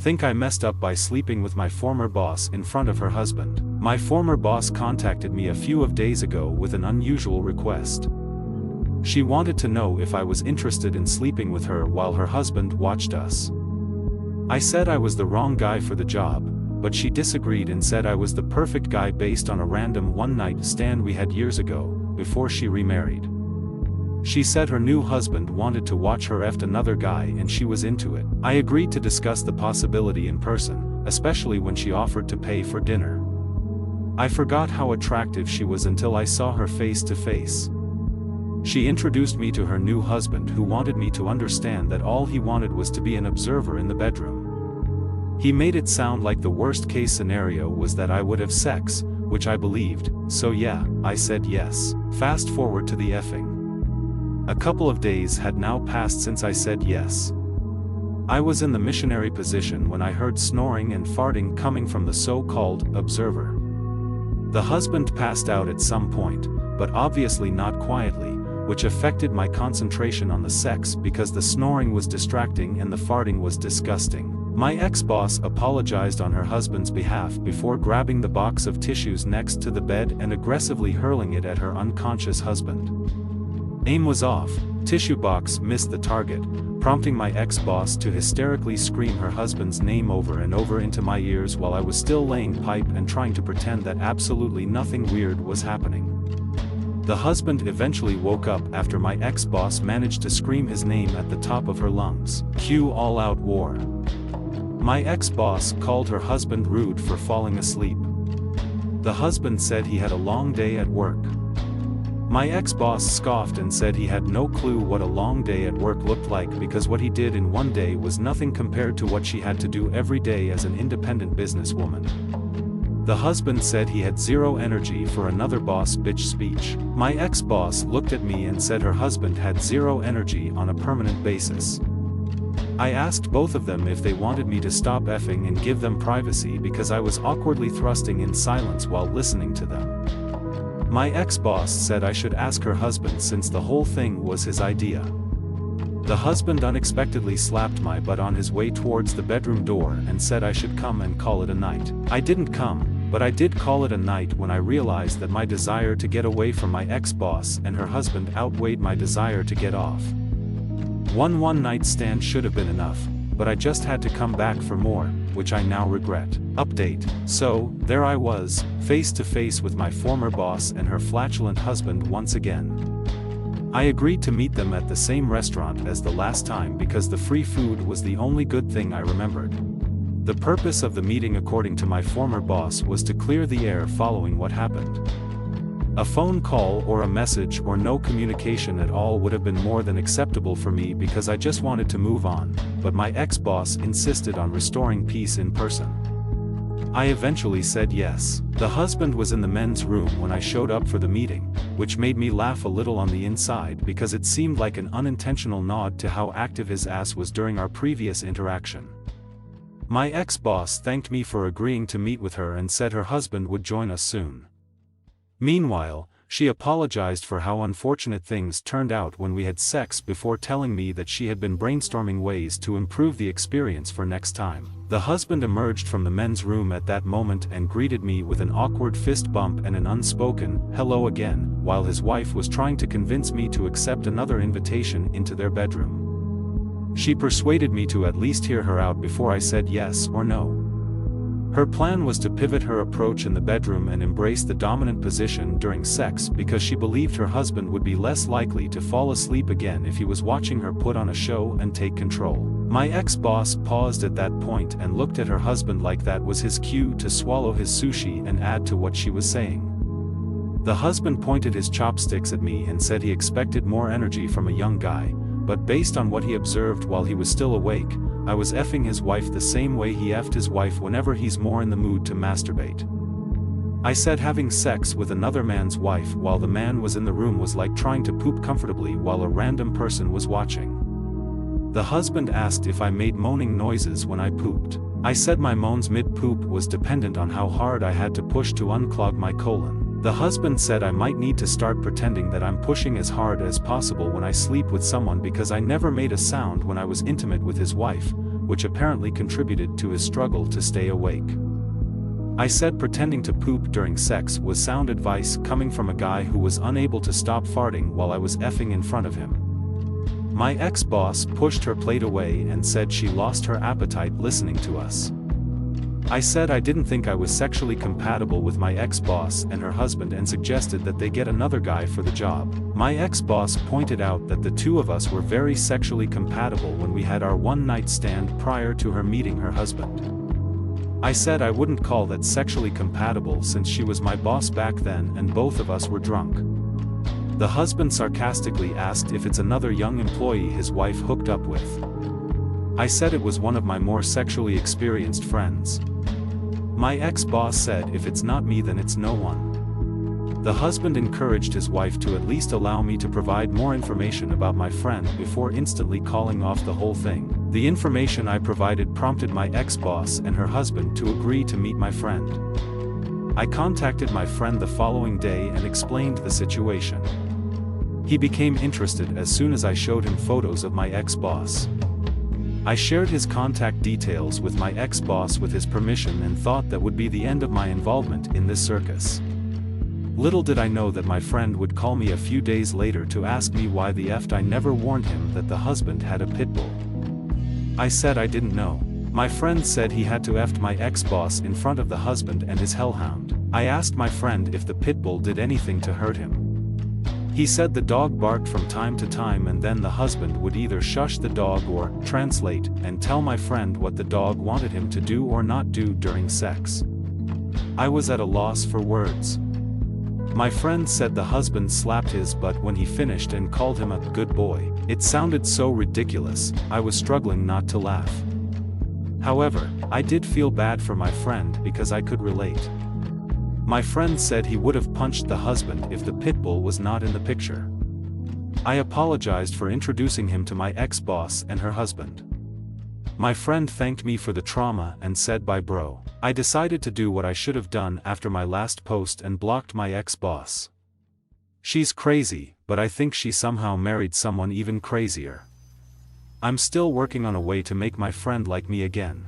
Think I messed up by sleeping with my former boss in front of her husband. My former boss contacted me a few days ago with an unusual request. She wanted to know if I was interested in sleeping with her while her husband watched us. I said I was the wrong guy for the job, but she disagreed and said I was the perfect guy based on a random one-night stand we had years ago, before she remarried. She said her new husband wanted to watch her F'd another guy and she was into it. I agreed to discuss the possibility in person, especially when she offered to pay for dinner. I forgot how attractive she was until I saw her face to face. She introduced me to her new husband who wanted me to understand that all he wanted was to be an observer in the bedroom. He made it sound like the worst case scenario was that I would have sex, which I believed, so yeah, I said yes. Fast forward to the effing. A couple of days had now passed since I said yes. I was in the missionary position when I heard snoring and farting coming from the so-called observer. The husband passed out at some point, but obviously not quietly, which affected my concentration on the sex because the snoring was distracting and the farting was disgusting. My ex-boss apologized on her husband's behalf before grabbing the box of tissues next to the bed and aggressively hurling it at her unconscious husband. Aim was off, tissue box missed the target, prompting my ex-boss to hysterically scream her husband's name over and over into my ears while I was still laying pipe and trying to pretend that absolutely nothing weird was happening. The husband eventually woke up after my ex-boss managed to scream his name at the top of her lungs. Cue all-out war. My ex-boss called her husband rude for falling asleep. The husband said he had a long day at work. My ex-boss scoffed and said he had no clue what a long day at work looked like because what he did in one day was nothing compared to what she had to do every day as an independent businesswoman. The husband said he had zero energy for another boss bitch speech. My ex-boss looked at me and said her husband had zero energy on a permanent basis. I asked both of them if they wanted me to stop effing and give them privacy because I was awkwardly thrusting in silence while listening to them. My ex-boss said I should ask her husband since the whole thing was his idea. The husband unexpectedly slapped my butt on his way towards the bedroom door and said I should come and call it a night. I didn't come, but I did call it a night when I realized that my desire to get away from my ex-boss and her husband outweighed my desire to get off. One night stand should have been enough, but I just had to come back for more, which I now regret. Update. So, there I was, face to face with my former boss and her flatulent husband once again. I agreed to meet them at the same restaurant as the last time because the free food was the only good thing I remembered. The purpose of the meeting according to my former boss was to clear the air following what happened. A phone call or a message or no communication at all would have been more than acceptable for me because I just wanted to move on, but my ex-boss insisted on restoring peace in person. I eventually said yes. The husband was in the men's room when I showed up for the meeting, which made me laugh a little on the inside because it seemed like an unintentional nod to how active his ass was during our previous interaction. My ex-boss thanked me for agreeing to meet with her and said her husband would join us soon. Meanwhile, she apologized for how unfortunate things turned out when we had sex before telling me that she had been brainstorming ways to improve the experience for next time. The husband emerged from the men's room at that moment and greeted me with an awkward fist bump and an unspoken, "hello again," while his wife was trying to convince me to accept another invitation into their bedroom. She persuaded me to at least hear her out before I said yes or no. Her plan was to pivot her approach in the bedroom and embrace the dominant position during sex because she believed her husband would be less likely to fall asleep again if he was watching her put on a show and take control. My ex-boss paused at that point and looked at her husband like that was his cue to swallow his sushi and add to what she was saying. The husband pointed his chopsticks at me and said he expected more energy from a young guy, but based on what he observed while he was still awake, I was effing his wife the same way he effed his wife whenever he's more in the mood to masturbate. I said having sex with another man's wife while the man was in the room was like trying to poop comfortably while a random person was watching. The husband asked if I made moaning noises when I pooped. I said my moans mid-poop was dependent on how hard I had to push to unclog my colon. The husband said I might need to start pretending that I'm pushing as hard as possible when I sleep with someone because I never made a sound when I was intimate with his wife, which apparently contributed to his struggle to stay awake. I said pretending to poop during sex was sound advice coming from a guy who was unable to stop farting while I was effing in front of him. My ex-boss pushed her plate away and said she lost her appetite listening to us. I said I didn't think I was sexually compatible with my ex-boss and her husband and suggested that they get another guy for the job. My ex-boss pointed out that the two of us were very sexually compatible when we had our one-night stand prior to her meeting her husband. I said I wouldn't call that sexually compatible since she was my boss back then and both of us were drunk. The husband sarcastically asked if it's another young employee his wife hooked up with. I said it was one of my more sexually experienced friends. My ex-boss said if it's not me then it's no one. The husband encouraged his wife to at least allow me to provide more information about my friend before instantly calling off the whole thing. The information I provided prompted my ex-boss and her husband to agree to meet my friend. I contacted my friend the following day and explained the situation. He became interested as soon as I showed him photos of my ex-boss. I shared his contact details with my ex-boss with his permission and thought that would be the end of my involvement in this circus. Little did I know that my friend would call me a few days later to ask me why the F I never warned him that the husband had a pit bull. I said I didn't know. My friend said he had to F my ex-boss in front of the husband and his hellhound. I asked my friend if the pit bull did anything to hurt him. He said the dog barked from time to time and then the husband would either shush the dog or, translate, and tell my friend what the dog wanted him to do or not do during sex. I was at a loss for words. My friend said the husband slapped his butt when he finished and called him a good boy. It sounded so ridiculous, I was struggling not to laugh. However, I did feel bad for my friend because I could relate. My friend said he would have punched the husband if the pit bull was not in the picture. I apologized for introducing him to my ex-boss and her husband. My friend thanked me for the trauma and said bye bro. I decided to do what I should have done after my last post and blocked my ex-boss. She's crazy, but I think she somehow married someone even crazier. I'm still working on a way to make my friend like me again.